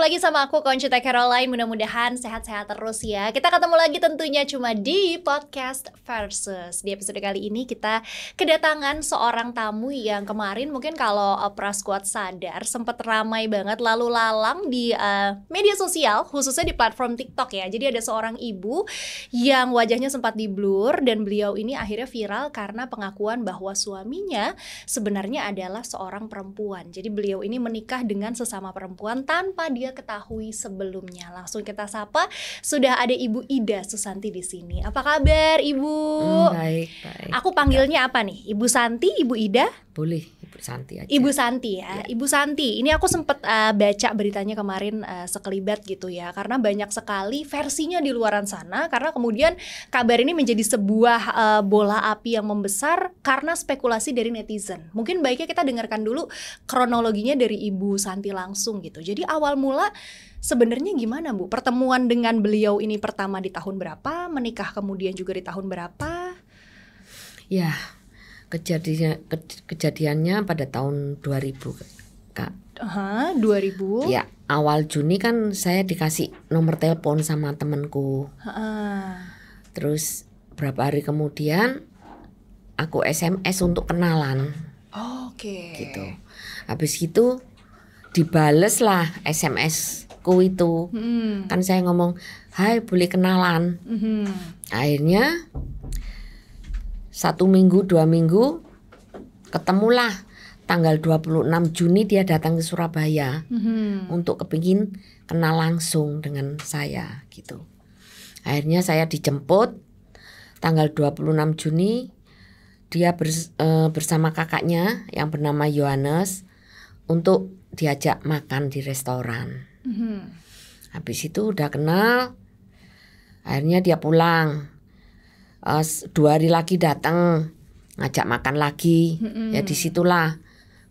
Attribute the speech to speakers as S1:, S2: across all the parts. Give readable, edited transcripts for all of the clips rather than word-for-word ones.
S1: lagi sama aku Conchita Caroline. Mudah-mudahan sehat-sehat terus ya. Kita ketemu lagi tentunya cuma di Podcast Versus. Di episode kali ini kita kedatangan seorang tamu yang kemarin mungkin kalau Prasquad sadar sempat ramai banget lalu lalang di media sosial, khususnya di platform TikTok ya. Jadi ada seorang ibu yang wajahnya sempat di-blur dan beliau ini akhirnya viral karena pengakuan bahwa suaminya sebenarnya adalah seorang perempuan. Jadi beliau ini menikah dengan sesama perempuan tanpa dia ketahui sebelumnya. Langsung kita sapa, sudah ada Ibu Ida Susanti di sini. Apa kabar Ibu?
S2: Baik.
S1: Aku panggilnya apa nih? Ibu Santi, Ibu Ida?
S2: Boleh, Ibu Santi aja.
S1: Ibu Santi ya. Ibu Santi, ini aku sempet baca beritanya kemarin sekelibat gitu ya. Karena banyak sekali versinya di luaran sana. Karena kemudian kabar ini menjadi sebuah bola api yang membesar karena spekulasi dari netizen. Mungkin baiknya kita dengarkan dulu kronologinya dari Ibu Santi langsung gitu. Jadi awal mula sebenarnya gimana Bu? Pertemuan dengan beliau ini pertama di tahun berapa? Menikah kemudian juga di tahun berapa?
S2: Ya, kejadiannya pada tahun 2000 Kak.
S1: 2000?
S2: Ya, awal Juni kan saya dikasih nomor telepon sama temanku. Terus berapa hari kemudian aku SMS untuk kenalan.
S1: Oke.
S2: Gitu. Habis itu dibales lah SMS-ku itu. Kan saya ngomong, "Hai, boleh kenalan." Akhirnya 1 minggu 2 minggu ketemulah tanggal 26 Juni dia datang ke Surabaya untuk kepingin kenal langsung dengan saya gitu. Akhirnya saya dijemput tanggal 26 Juni dia bersama kakaknya yang bernama Yohanes untuk diajak makan di restoran. Habis itu udah kenal, akhirnya dia pulang. 2 hari lagi datang ngajak makan lagi. Ya disitulah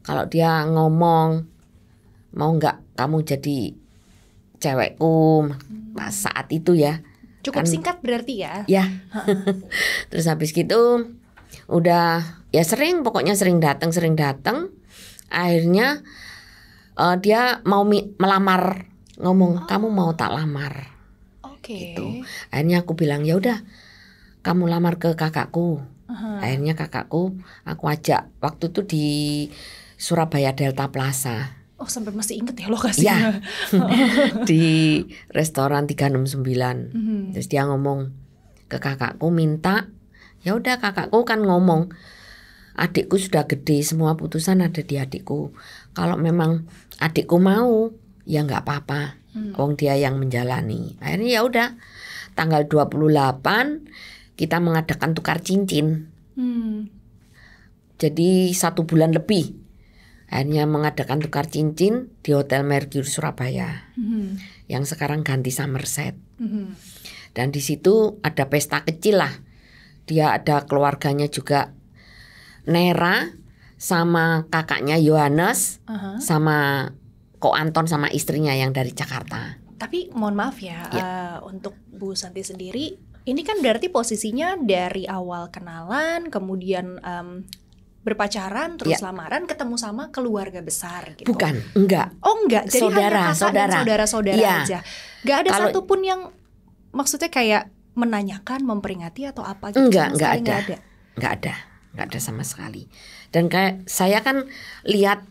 S2: kalau dia ngomong, mau nggak kamu jadi cewekku saat itu ya.
S1: Cukup
S2: kan,
S1: singkat berarti ya?
S2: Ya. Terus habis gitu udah ya pokoknya sering datang. Akhirnya dia mau melamar, ngomong kamu mau tak lamar.
S1: Oke.
S2: Gitu. Akhirnya aku bilang ya udah kamu lamar ke kakakku. Akhirnya kakakku aku ajak waktu itu di Surabaya Delta Plaza.
S1: Oh, sampai masih inget ya lokasinya.
S2: Ya. Di restoran 369. Terus dia ngomong ke kakakku minta, ya udah kakakku kan ngomong, adikku sudah gede, semua putusan ada di adikku. Kalau memang adikku mau, ya nggak apa-apa. Wong dia yang menjalani. Akhirnya ya udah tanggal 28 kita mengadakan tukar cincin. Jadi 1 bulan lebih. Akhirnya mengadakan tukar cincin di Hotel Mercure Surabaya. Yang sekarang ganti Somerset. Dan di situ ada pesta kecil lah. Dia ada keluarganya juga, Nera sama kakaknya Yohanes, sama Ko Anton sama istrinya yang dari Jakarta.
S1: Tapi mohon maaf ya, untuk Bu Santi sendiri, ini kan berarti posisinya dari awal kenalan, kemudian berpacaran, terus lamaran, ketemu sama keluarga besar gitu.
S2: Bukan, enggak.
S1: Oh enggak, jadi hanya kakak dan saudara-saudara aja. Gak ada satupun yang maksudnya kayak menanyakan, memperingati atau apa gitu?
S2: Enggak ada sama sekali. Dan kayak saya kan lihat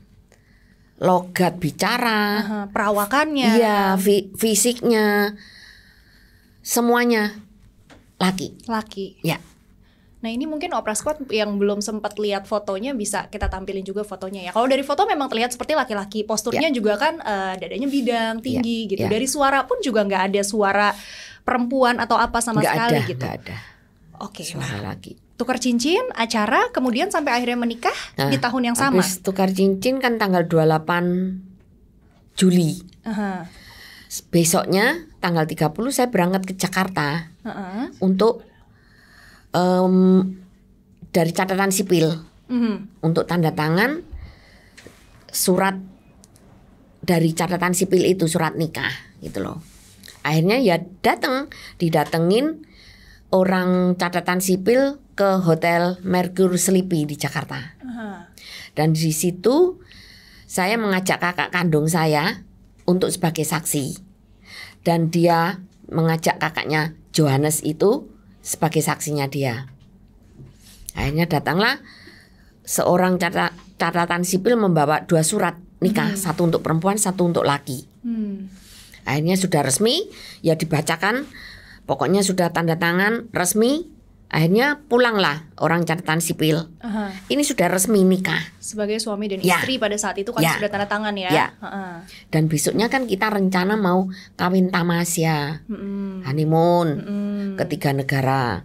S2: logat bicara,
S1: perawakannya,
S2: iya, fisiknya, semuanya laki. Ya.
S1: Nah ini mungkin Prasquad yang belum sempat lihat fotonya bisa kita tampilin juga fotonya ya. Kalau dari foto memang terlihat seperti laki-laki, posturnya juga kan dadanya bidang, tinggi gitu. Dari suara pun juga nggak ada suara perempuan atau apa sama sekali gitu.
S2: Nggak ada.
S1: Oke.
S2: Suara laki.
S1: Tukar cincin, acara, kemudian sampai akhirnya menikah di tahun yang sama.
S2: Habis tukar cincin kan tanggal 28 Juli. Besoknya tanggal 30 saya berangkat ke Jakarta untuk dari catatan sipil untuk tanda tangan surat dari catatan sipil itu, surat nikah gitu loh. Akhirnya ya didatengin orang catatan sipil ke Hotel Mercure Sleepy di Jakarta. Dan di situ saya mengajak kakak kandung saya untuk sebagai saksi. Dan dia mengajak kakaknya Johannes itu sebagai saksinya dia. Akhirnya datanglah seorang catatan sipil membawa 2 surat nikah, satu untuk perempuan, satu untuk laki. Akhirnya sudah resmi, ya dibacakan, pokoknya sudah tanda tangan resmi. Akhirnya pulanglah orang catatan sipil. Ini sudah resmi nikah
S1: sebagai suami dan istri pada saat itu kan sudah tanda tangan ya.
S2: Dan besoknya kan kita rencana mau kawin tamasya, honeymoon ke 3 negara.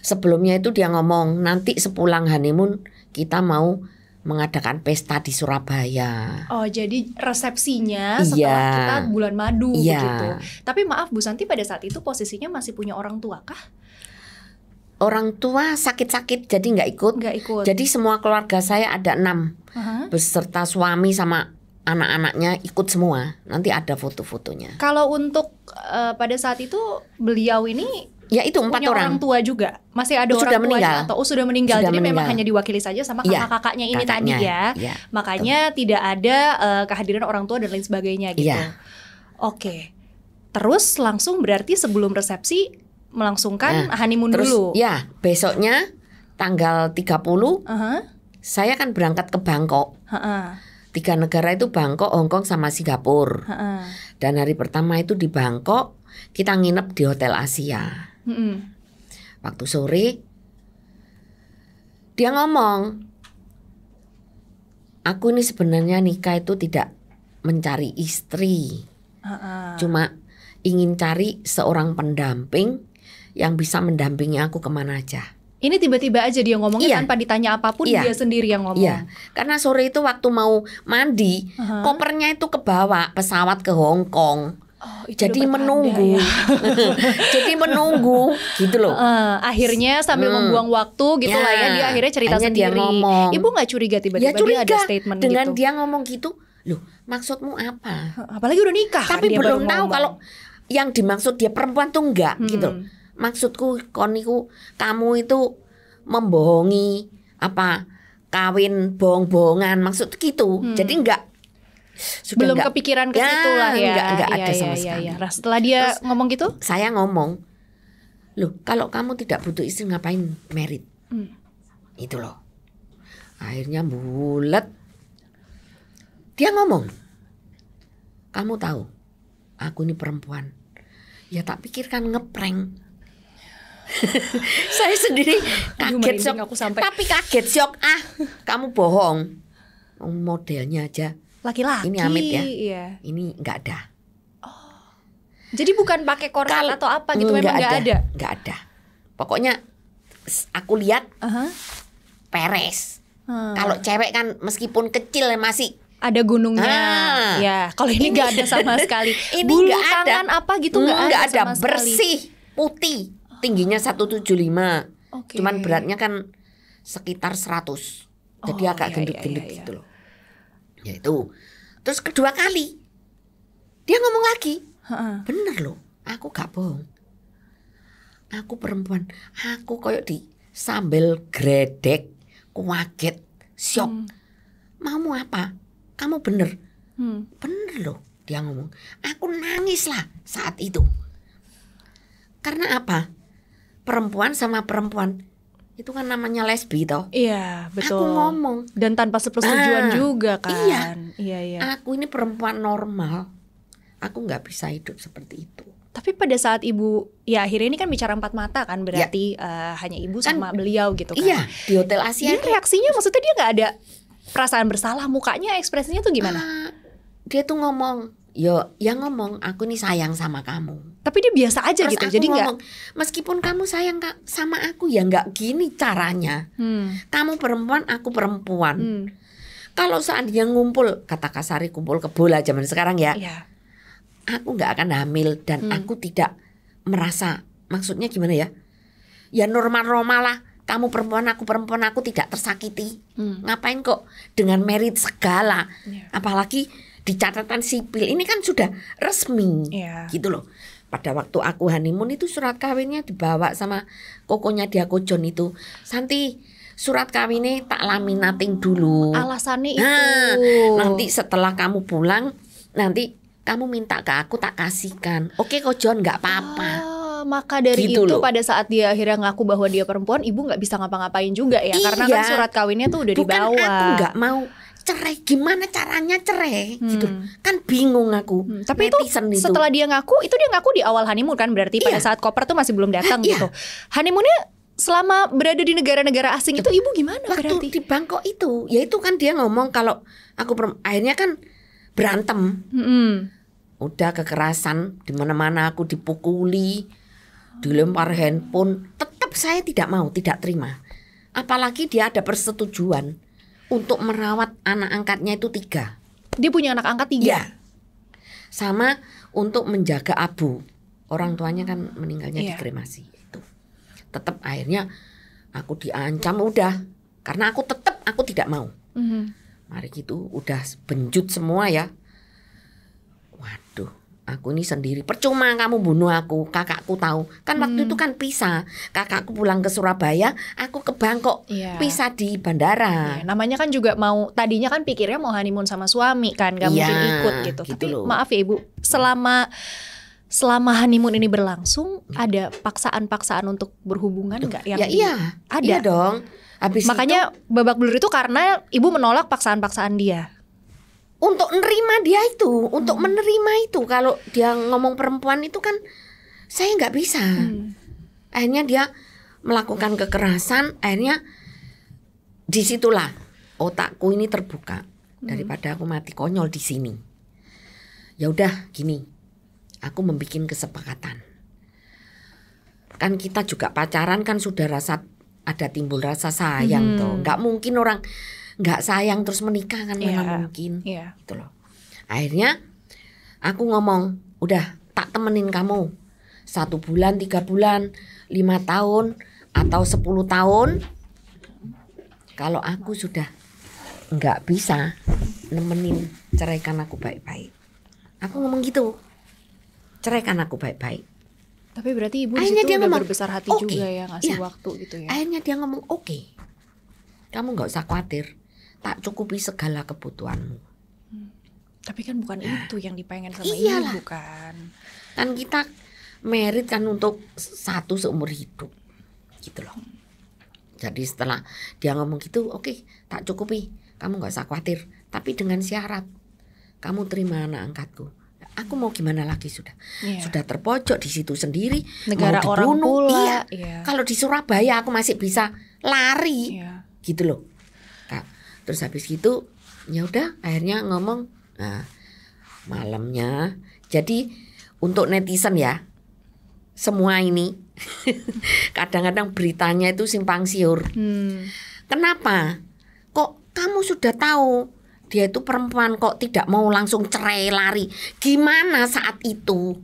S2: Sebelumnya itu dia ngomong nanti sepulang honeymoon kita mau mengadakan pesta di Surabaya.
S1: Oh, jadi resepsinya setelah kita bulan madu begitu. Tapi maaf Bu Santi, pada saat itu posisinya masih punya orang tua kah?
S2: Orang tua sakit-sakit jadi nggak ikut. Jadi semua keluarga saya ada 6 beserta suami sama anak-anaknya ikut semua. Nanti ada foto-fotonya.
S1: Kalau untuk pada saat itu beliau ini
S2: ya itu 4
S1: punya orang tua juga, masih ada
S2: sudah
S1: orang
S2: meninggal.
S1: Tuanya atau sudah meninggal. Jadi memang hanya diwakili saja sama kakak-kakaknya ini tadi ya. Makanya tidak ada kehadiran orang tua dan lain sebagainya gitu. Oke. Terus langsung berarti sebelum resepsi melangsungkan honeymoon dulu.
S2: Ya, besoknya tanggal 30 saya kan berangkat ke Bangkok. 3 negara itu Bangkok, Hong Kong sama Singapura. Dan hari pertama itu di Bangkok kita nginep di Hotel Asia. Waktu sore dia ngomong, aku ini sebenarnya nikah itu tidak mencari istri, cuma ingin cari seorang pendamping yang bisa mendampingi aku kemana aja.
S1: Ini tiba-tiba aja dia ngomongnya tanpa ditanya apapun, dia sendiri yang ngomong.
S2: Iya, karena sore itu waktu mau mandi, kopernya itu kebawa pesawat ke Hong Kong. Jadi menunggu, jadi menunggu gitu loh.
S1: Akhirnya sambil membuang waktu gitu lah ya, dia akhirnya cerita sendiri.
S2: Dia ngomong,
S1: Ibu nggak curiga tiba-tiba
S2: curiga,
S1: dia ada statement
S2: dengan
S1: gitu?
S2: dia ngomong gitu, loh maksudmu apa?
S1: Apalagi udah nikah.
S2: Tapi
S1: kan,
S2: belum tahu kalau yang dimaksud dia perempuan tuh enggak gitu. Maksudku koniku kamu itu membohongi apa kawin bohong-bohongan maksud gitu. Jadi enggak.
S1: Belum kepikiran ke situ lah ya.
S2: Enggak ada sama sekali.
S1: Nah, setelah dia ngomong gitu,
S2: saya ngomong, loh kalau kamu tidak butuh istri ngapain married? Itu loh. Akhirnya bulet. Dia ngomong, kamu tahu, aku ini perempuan. Ya tak pikirkan ngeprank. Saya sendiri kaget syok. Tapi kaget syok. Kamu bohong. Modelnya aja
S1: laki-laki.
S2: Ini Amit ya. Iya. Ini nggak ada.
S1: Jadi bukan pakai korset atau apa gitu, memang nggak ada.
S2: Nggak ada. Pokoknya aku lihat peres. Kalau cewek kan meskipun kecil masih
S1: ada gunungnya. Ya, kalau ini nggak ada sama sekali.
S2: Ini
S1: bulu
S2: nggak ada.
S1: tangan apa gitu nggak
S2: ada.
S1: Sama
S2: Bersih, putih. Tingginya 175. Cuman beratnya kan sekitar 100. Jadi agak gendut-gendut gitu loh. Ya itu. Terus kedua kali dia ngomong lagi, bener loh, aku gak bohong, aku perempuan, aku koyok di sambal gredek, kaget, syok. Maumu apa? Kamu bener, bener loh dia ngomong. Aku nangis lah saat itu. Karena apa? Perempuan sama perempuan itu kan namanya lesbi toh.
S1: Iya betul.
S2: Aku ngomong
S1: dan tanpa persetujuan juga kan.
S2: Iya. Aku ini perempuan normal. Aku nggak bisa hidup seperti itu.
S1: Tapi pada saat ibu, ya akhirnya ini kan bicara 4 mata kan, berarti hanya ibu sama beliau gitu kan.
S2: Iya di Hotel Asia.
S1: Jadi reaksinya maksudnya dia nggak ada perasaan bersalah, mukanya ekspresinya tuh gimana?
S2: Dia tuh ngomong, yang ngomong aku nih sayang sama kamu.
S1: Tapi dia biasa aja. Terus gitu, jadi
S2: ngomong, meskipun kamu sayang sama aku ya nggak gini caranya. Kamu perempuan, aku perempuan. Kalau seandainya ngumpul, kata kasari kumpul kebola zaman sekarang ya, aku nggak akan hamil dan aku tidak merasa, maksudnya gimana ya? Ya normal-normal lah. Kamu perempuan, aku tidak tersakiti. Ngapain kok dengan merit segala? Apalagi di catatan sipil ini kan sudah resmi, gitu loh. Pada waktu aku honeymoon itu surat kawinnya dibawa sama kokonya dia Kojon itu. Santi, surat kawinnya tak laminating dulu.
S1: Alasannya itu.
S2: Nanti setelah kamu pulang, nanti kamu minta ke aku tak kasihkan. Oke kok John, nggak apa-apa.
S1: Maka dari
S2: Gitu
S1: itu
S2: loh.
S1: pada saat dia akhirnya ngaku bahwa dia perempuan, ibu nggak bisa ngapa-ngapain juga ya, karena kan
S2: Iya.
S1: surat kawinnya tuh udah
S2: Bukan
S1: dibawa.
S2: aku nggak mau cerai, gimana caranya cerai gitu. Kan bingung aku.
S1: Tapi itu
S2: Netizen
S1: setelah dia ngaku, itu dia ngaku di awal honeymoon kan, berarti pada
S2: Iya.
S1: saat koper tuh masih belum datang
S2: Iya.
S1: gitu. Honeymoonnya selama berada di negara-negara asing itu ibu gimana
S2: waktu
S1: berarti?
S2: di Bangkok itu, ya itu kan dia ngomong kalau aku akhirnya kan berantem. Udah kekerasan, di mana-mana aku dipukuli, dilempar handphone, tetap saya tidak mau, tidak terima. Apalagi dia ada persetujuan untuk merawat anak angkatnya itu 3.
S1: Dia punya anak angkat 3.
S2: Iya. Sama untuk menjaga abu. Orang tuanya kan meninggalnya
S1: Iya.
S2: dikremasi itu. Tetap akhirnya aku diancam udah, karena aku tidak mau. Mari gitu, udah benjut semua ya. Waduh, aku ini sendiri. Percuma kamu bunuh aku, kakakku tahu. Kan waktu itu kan pisah. Kakakku pulang ke Surabaya, aku ke Bangkok.
S1: Iya.
S2: Pisah di bandara.
S1: Ya, namanya kan juga mau, tadinya kan pikirnya mau honeymoon sama suami kan, gak
S2: Iya,
S1: mungkin ikut gitu.
S2: gitu
S1: Tapi
S2: loh.
S1: maaf ya ibu, selama honeymoon ini berlangsung, ada paksaan-paksaan untuk berhubungan nggak yang
S2: Ya iya,
S1: ada?
S2: iya dong. Habis
S1: Makanya babak belur itu karena ibu menolak paksaan-paksaan dia.
S2: untuk menerima dia itu, untuk menerima itu. Kalau dia ngomong perempuan itu kan saya nggak bisa. Akhirnya dia melakukan kekerasan. Akhirnya disitulah otakku ini terbuka. Daripada aku mati konyol di sini. Ya udah gini, aku membuat kesepakatan. Kan kita juga pacaran kan sudah ada timbul rasa sayang tuh. Nggak mungkin orang nggak sayang terus menikah kan, mana mungkin.
S1: Iya.
S2: Gitu loh. Akhirnya aku ngomong, udah tak temenin kamu 1 bulan, 3 bulan, 5 tahun atau 10 tahun. Kalau aku sudah nggak bisa nemenin, ceraikan aku baik-baik. Aku ngomong gitu, ceraikan aku baik-baik.
S1: Tapi berarti ibu
S2: Akhirnya
S1: disitu
S2: dia
S1: udah
S2: ngomong,
S1: berbesar hati
S2: "Oke."
S1: juga ya, ngasih
S2: Iya.
S1: waktu gitu ya.
S2: Akhirnya dia ngomong, oke, kamu nggak usah khawatir, tak cukupi segala kebutuhanmu.
S1: Tapi kan bukan itu yang dipengen sama
S2: Iyalah.
S1: ibu kan.
S2: Kan kita merit kan untuk satu seumur hidup, gitu loh. Jadi setelah dia ngomong gitu, oke, tak cukupi, kamu nggak usah khawatir, tapi dengan syarat kamu terima anak angkatku. Aku mau gimana lagi sudah,
S1: Iya.
S2: sudah terpojok di situ sendiri,
S1: Negara
S2: mau
S1: orang
S2: dibunuh.
S1: pula.
S2: Iya.
S1: Iya.
S2: Kalau di Surabaya aku masih bisa lari,
S1: Iya.
S2: gitu loh. Kak, terus habis gitu, ya udah, akhirnya ngomong. Nah, malamnya, jadi untuk netizen ya, semua ini kadang-kadang beritanya itu simpang siur. Kenapa? Kok kamu sudah tahu dia itu perempuan kok tidak mau langsung cerai lari? Gimana saat itu?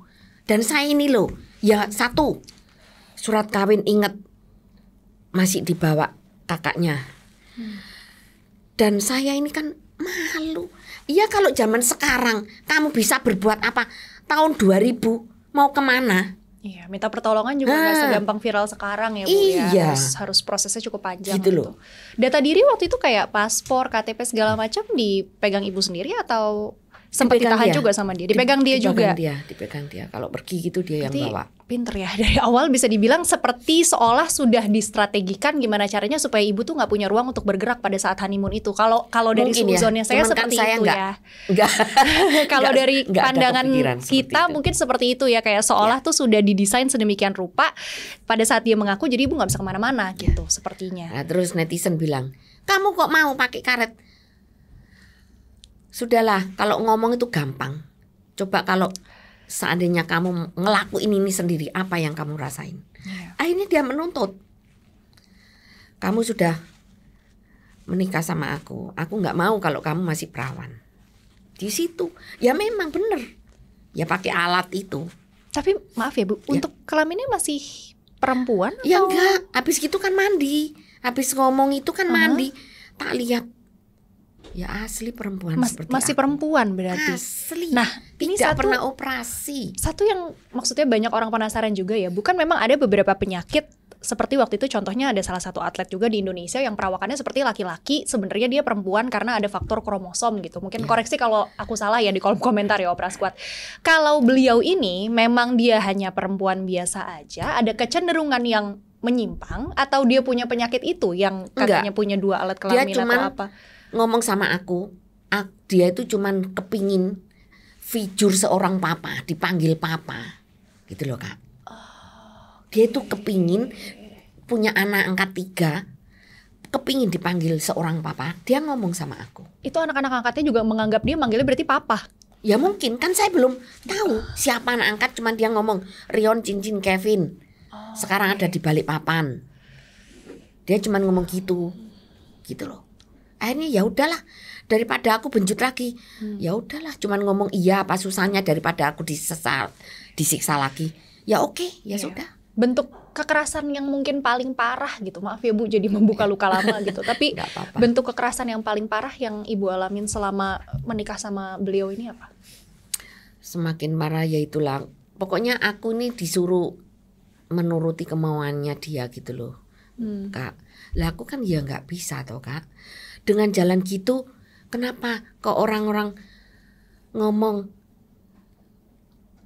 S2: Dan saya ini loh, ya satu, surat kawin ingat masih dibawa kakaknya. Dan saya ini kan malu. Iya kalau zaman sekarang kamu bisa berbuat apa? Tahun 2000 mau kemana?
S1: Iya, minta pertolongan juga nggak segampang viral sekarang ya Bu
S2: Iya.
S1: ya. Harus prosesnya cukup panjang
S2: Gitu loh.
S1: Data diri waktu itu kayak paspor, KTP segala macam dipegang ibu sendiri atau sempat
S2: Dipegang
S1: ditahan
S2: dia.
S1: juga sama dia? Dipegang dia juga.
S2: Dipegang dia. Kalau pergi gitu dia yang
S1: Berarti
S2: bawa.
S1: pinter ya, dari awal bisa dibilang seperti seolah sudah distrategikan gimana caranya supaya ibu tuh nggak punya ruang untuk bergerak pada saat honeymoon itu. Kalau dari
S2: Mungkin ya.
S1: suzonnya saya
S2: Cuman kan
S1: seperti
S2: saya
S1: itu
S2: enggak.
S1: ya.
S2: Enggak.
S1: Kalau
S2: Enggak-
S1: dari
S2: enggak ada
S1: pandangan
S2: kepikiran seperti
S1: kita
S2: itu.
S1: mungkin seperti itu ya, kayak seolah tuh sudah didesain sedemikian rupa pada saat dia mengaku, jadi ibu nggak bisa kemana-mana gitu sepertinya.
S2: Nah, terus netizen bilang, kamu kok mau pakai karet? Sudahlah, kalau ngomong itu gampang. Coba kalau seandainya kamu ngelakuin ini sendiri, apa yang kamu rasain?
S1: Iya.
S2: Akhirnya dia menuntut. Kamu sudah menikah sama aku nggak mau kalau kamu masih perawan. Di situ, ya memang bener. Ya pakai alat itu.
S1: Tapi maaf ya Bu, untuk kelaminnya masih perempuan
S2: Ya
S1: atau?
S2: enggak, habis gitu kan mandi. Habis ngomong itu kan mandi. Tak lihat. Ya asli perempuan seperti
S1: Masih
S2: aku.
S1: perempuan berarti.
S2: Asli.
S1: Nah, ini
S2: tidak
S1: satu-
S2: pernah operasi.
S1: Satu yang maksudnya banyak orang penasaran juga ya, bukan memang ada beberapa penyakit seperti waktu itu contohnya ada salah satu atlet juga di Indonesia yang perawakannya seperti laki-laki, sebenarnya dia perempuan karena ada faktor kromosom gitu. Mungkin koreksi kalau aku salah ya di kolom komentar ya Opera Squad. Kalau beliau ini memang dia hanya perempuan biasa aja, ada kecenderungan yang menyimpang atau dia punya penyakit itu yang katanya punya 2 alat kelamin atau apa?
S2: Ngomong sama aku, dia itu cuman kepingin figur seorang papa, dipanggil papa, gitu loh Kak. Dia itu kepingin punya anak angkat 3, kepingin dipanggil seorang papa. Dia ngomong sama aku.
S1: Itu anak-anak angkatnya juga menganggap dia manggilnya berarti papa.
S2: Ya mungkin, kan saya belum tahu siapa anak angkat. Cuman dia ngomong Rion Cincin Kevin sekarang ada di Balikpapan. Dia cuman ngomong gitu loh. Akhirnya ya udahlah, daripada aku benjut lagi, ya udahlah, cuman ngomong iya apa susahnya daripada aku disiksa lagi. Ya oke, ya sudah.
S1: Bentuk kekerasan yang mungkin paling parah gitu, maaf ya Bu jadi membuka luka lama gitu, tapi bentuk kekerasan yang paling parah yang Ibu alamin selama menikah sama beliau ini apa?
S2: Semakin parah ya itulah, pokoknya aku ini disuruh menuruti kemauannya dia gitu loh. Kak, lah aku kan ya nggak bisa toh Kak, dengan jalan gitu. Kenapa kok orang-orang ngomong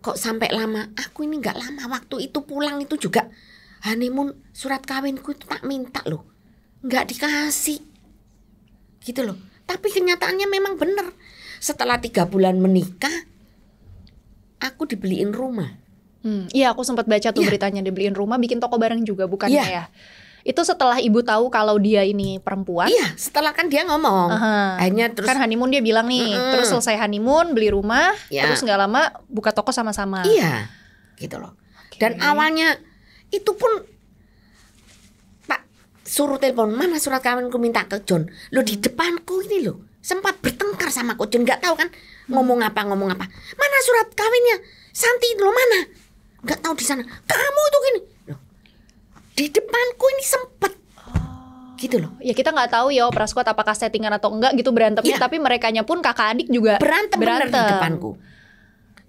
S2: kok sampai lama? Aku ini nggak lama, waktu itu pulang itu juga honeymoon, surat kawinku itu tak minta loh, nggak dikasih gitu loh. Tapi kenyataannya memang bener, setelah 3 bulan menikah aku dibeliin rumah.
S1: Iya, aku sempat baca tuh beritanya, dibeliin rumah, bikin toko bareng juga bukannya ya? Itu setelah Ibu tahu kalau dia ini perempuan?
S2: Iya, setelah kan dia ngomong. Akhirnya terus
S1: kan honeymoon dia bilang nih, terus selesai honeymoon beli rumah, terus nggak lama buka toko sama-sama.
S2: Iya, gitu loh. Dan awalnya itu pun Pak suruh telepon, mana surat kawinku minta ke John. Lo di depanku ini loh, sempat bertengkar sama Ko John, nggak tahu kan ngomong apa. Mana surat kawinnya? Santi lo mana? Nggak tahu di sana. Kamu itu gini. Di depanku ini sempet gitu loh.
S1: Ya kita nggak tahu ya Opera Squad apakah settingan atau enggak gitu berantemnya, tapi merekanya pun kakak adik juga berantem.
S2: Bener di depanku.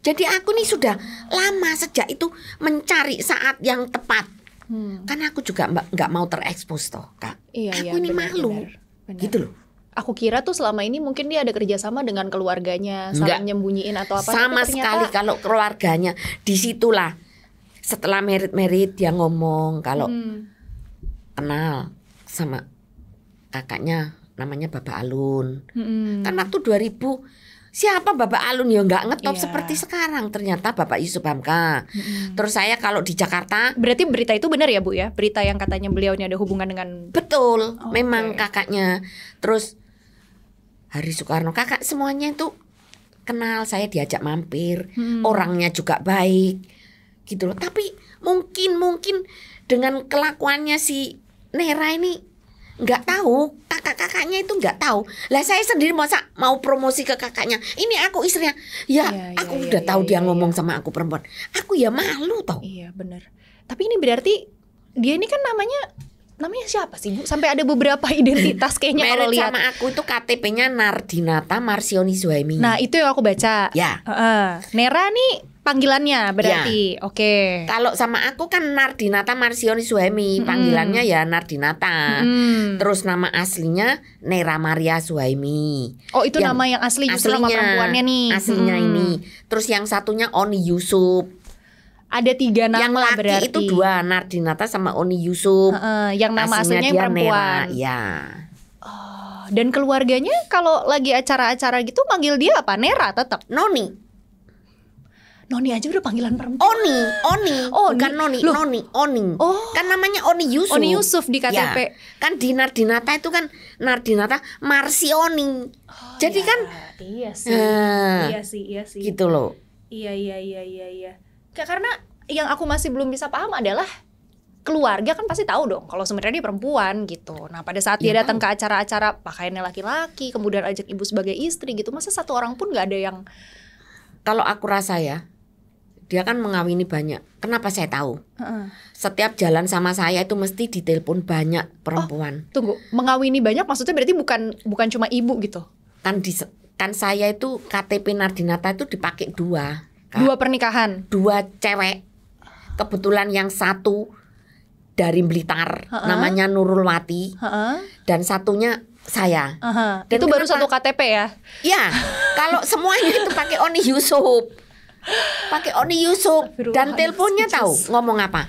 S2: Jadi aku nih sudah lama sejak itu mencari saat yang tepat. Karena aku juga nggak mau terekspos toh Kak. Aku ini malu.
S1: Bener.
S2: Gitu loh.
S1: Aku kira tuh selama ini mungkin dia ada kerjasama dengan keluarganya, saling nyembunyiin atau apa.
S2: Sama sekali kalau keluarganya, disitulah setelah merit dia ngomong kalau kenal sama kakaknya namanya Bapak Alun. Kan waktu 2000 siapa Bapak Alun ya nggak ngetop seperti sekarang, ternyata Bapak Yusuf Hamka. Terus saya kalau di Jakarta,
S1: berarti berita itu benar ya Bu ya, berita yang katanya beliau ini ada hubungan dengan.
S2: Betul, memang kakaknya. Terus Hari Soekarno kakak semuanya itu kenal, saya diajak mampir, orangnya juga baik gitu loh. Tapi mungkin dengan kelakuannya si Nera ini nggak tahu, kakak-kakaknya itu nggak tahu. Lah saya sendiri masa mau promosi ke kakaknya, ini aku istrinya ya, aku udah tahu dia ngomong sama aku perempuan, aku ya malu tau.
S1: Iya benar. Tapi ini berarti dia ini kan namanya siapa sih Bu? Sampai ada beberapa identitas kayaknya kalau lihat.
S2: Sama aku itu KTP-nya Nardinata Marsioni Zuhaimi.
S1: Nah itu yang aku baca.
S2: Ya.
S1: Nera nih panggilannya berarti.
S2: Ya.
S1: Oke.
S2: Kalau sama aku kan Nardinata Marsioni Zuhaimi, panggilannya ya Nardinata. Terus nama aslinya Nera Maria Zuhaimi.
S1: Oh itu nama yang asli justru nama perempuannya nih.
S2: Aslinya ini. Terus yang satunya Oni Yusuf.
S1: Ada 3 nama
S2: yang laki
S1: berarti.
S2: Itu 2, Nardinata sama Oni Yusuf.
S1: Yang nama aslinya yang perempuan.
S2: Nera, ya.
S1: Dan keluarganya kalau lagi acara-acara gitu manggil dia apa? Nera tetap.
S2: Noni
S1: aja udah panggilan perempuan.
S2: Oni. Bukan Noni, Oni. Kan namanya Oni Yusuf.
S1: Oni Yusuf di KTP.
S2: Ya, kan di Nardinata itu kan Nardinata Marsioni. Jadi kan
S1: iya sih.
S2: Gitu loh.
S1: Iya. Karena yang aku masih belum bisa paham adalah keluarga kan pasti tahu dong kalau sebenarnya dia perempuan gitu. Nah pada saat dia datang ke acara-acara pakaiannya laki-laki, kemudian ajak ibu sebagai istri gitu, masa satu orang pun nggak ada yang.
S2: Kalau aku rasa ya, dia kan mengawini banyak. Kenapa saya tahu? Setiap jalan sama saya itu mesti ditelepon banyak perempuan.
S1: Tunggu, mengawini banyak maksudnya berarti bukan cuma ibu gitu?
S2: Kan saya itu KTP Nardinata itu dipakai 2.
S1: 2 pernikahan?
S2: 2 cewek. Kebetulan yang satu dari Blitar, namanya Nurulwati, dan satunya saya. Dan
S1: itu baru satu KTP ya?
S2: Ya, kalau semuanya itu pakai Oni Yusuf. Pakai Oni Yusuf. Dan teleponnya tahu ngomong apa?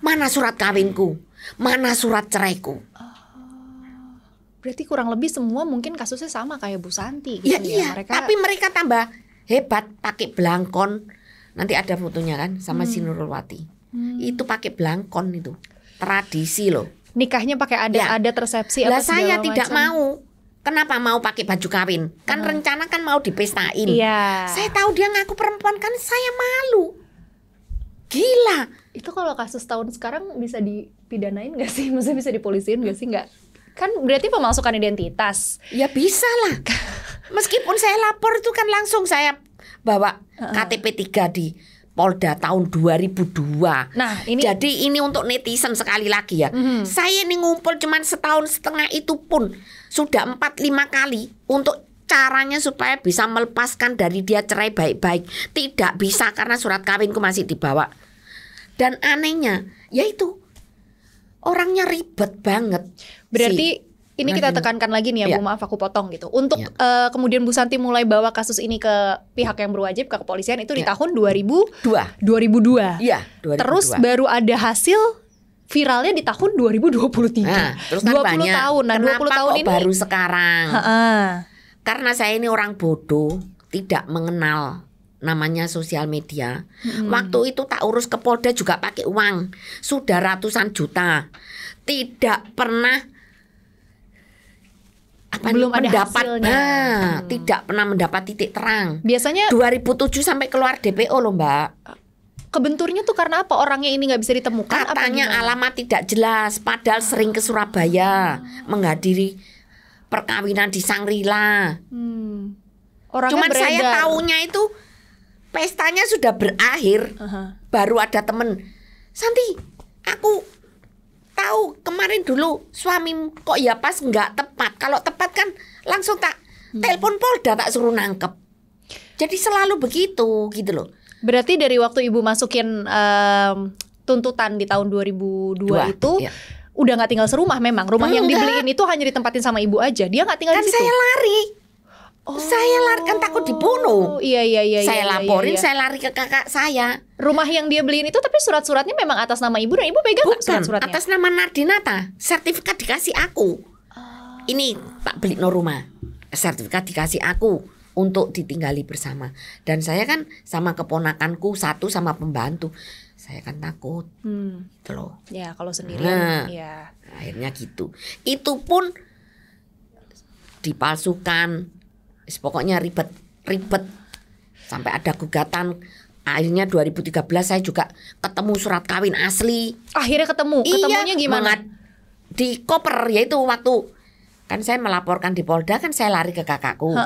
S2: Mana surat kawinku? Mana surat ceraiku?
S1: Berarti kurang lebih semua mungkin kasusnya sama kayak Bu Santi gitu
S2: ya.
S1: ya.
S2: Iya, tapi mereka tambah hebat pakai belangkon. Nanti ada fotonya kan sama si Nurulwati. Itu pakai belangkon itu. Tradisi loh.
S1: Nikahnya pakai adat resepsi
S2: lah
S1: apa
S2: saya
S1: segala
S2: tidak
S1: macam.
S2: mau. Kenapa mau pakai baju kawin? Kan rencana kan mau dipestain.
S1: Iya.
S2: Saya tahu dia ngaku perempuan kan saya malu. Gila.
S1: Itu kalau kasus tahun sekarang bisa dipidanain gak sih? Maksudnya bisa dipolisiin gak sih? Nggak. Kan berarti pemalsukan identitas.
S2: Ya bisa lah. Meskipun saya lapor itu kan langsung saya bawa KTP 3 di Polda tahun 2002.
S1: Nah, ini
S2: jadi ini untuk netizen sekali lagi ya. Saya ini ngumpul cuman setahun setengah itu pun sudah 4-5 kali untuk caranya supaya bisa melepaskan dari dia cerai baik-baik. Tidak bisa karena surat kawinku masih dibawa. Dan anehnya yaitu orangnya ribet banget.
S1: berarti ini kita tekankan lagi nih ya, Bu, maaf aku potong gitu. Untuk kemudian Bu Santi mulai bawa kasus ini ke pihak yang berwajib, ke kepolisian itu di tahun 2002.
S2: Iya, 2002.
S1: Terus baru ada hasil viralnya di tahun 2023.
S2: Nah, terus kan
S1: 20
S2: banyak.
S1: tahun. Nah,
S2: Kenapa
S1: 20 tahun
S2: kok
S1: ini
S2: baru sekarang? Karena saya ini orang bodoh, tidak mengenal namanya sosial media. Waktu itu tak urus ke Polda juga pakai uang. Sudah ratusan juta. Tidak pernah
S1: belum ada hasilnya.
S2: Tidak pernah mendapat titik terang.
S1: Biasanya
S2: 2007 sampai keluar DPO loh, Mbak.
S1: Kebenturnya tuh karena apa? Orangnya ini nggak bisa ditemukan?
S2: Katanya alamat tidak jelas. Padahal sering ke Surabaya menghadiri perkawinan di Sangrila. Cuman
S1: beredar.
S2: saya taunya itu pestanya sudah berakhir. Baru ada temen, Santi, aku tahu kemarin dulu suami kok ya pas nggak tepat. Kalau tepat kan langsung tak telepon Polda, tak suruh nangkep. Jadi selalu begitu gitu loh.
S1: Berarti dari waktu Ibu masukin tuntutan di tahun 2002 itu udah nggak tinggal serumah memang. Rumah yang dibeliin itu hanya ditempatin sama Ibu aja. Dia nggak tinggal
S2: kan
S1: di situ.
S2: Saya lari. Saya lari kan takut dibunuh.
S1: Iya.
S2: Saya laporin, saya lari ke kakak saya.
S1: Rumah yang dia beliin itu tapi surat-suratnya memang atas nama Ibu dan Ibu pegang nggak surat-suratnya?
S2: Atas nama Nardinata. Sertifikat dikasih aku. Ini tak beli no rumah. Sertifikat dikasih aku untuk ditinggali bersama. Dan saya kan sama keponakanku satu sama pembantu. Saya kan takut. Gitu loh.
S1: Ya kalau sendirian. Ya.
S2: Akhirnya gitu. Itu pun dipalsukan. Pokoknya ribet sampai ada gugatan. Akhirnya 2013 saya juga ketemu surat kawin asli.
S1: Akhirnya ketemunya gimana?
S2: Di koper, yaitu waktu kan saya melaporkan di Polda kan saya lari ke kakakku.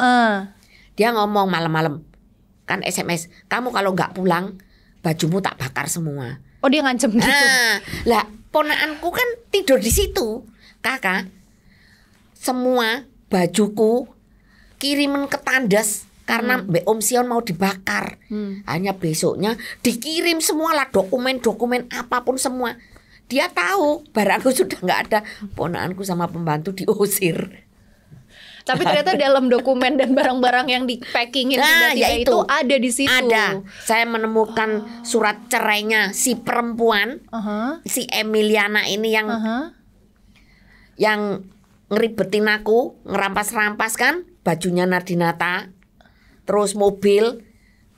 S2: Dia ngomong malam-malam kan SMS, kamu kalau nggak pulang bajumu tak bakar semua.
S1: Oh dia ngancem gitu.
S2: Lah ponakanku kan tidur di situ, kakak. Semua bajuku kiriman ke tandas karena Mbak Om Sion mau dibakar. Hanya besoknya dikirim semualah dokumen-dokumen apapun semua. Dia tahu barangku sudah nggak ada. Ponakanku sama pembantu diusir.
S1: Tapi ternyata dalam dokumen dan barang-barang yang di packingin tiba-tiba itu ada di situ.
S2: Ada. Saya menemukan surat cerainya si perempuan, si Emiliana ini yang ngeribetin aku, ngerampas-rampas kan. Bajunya Nardinata, terus mobil,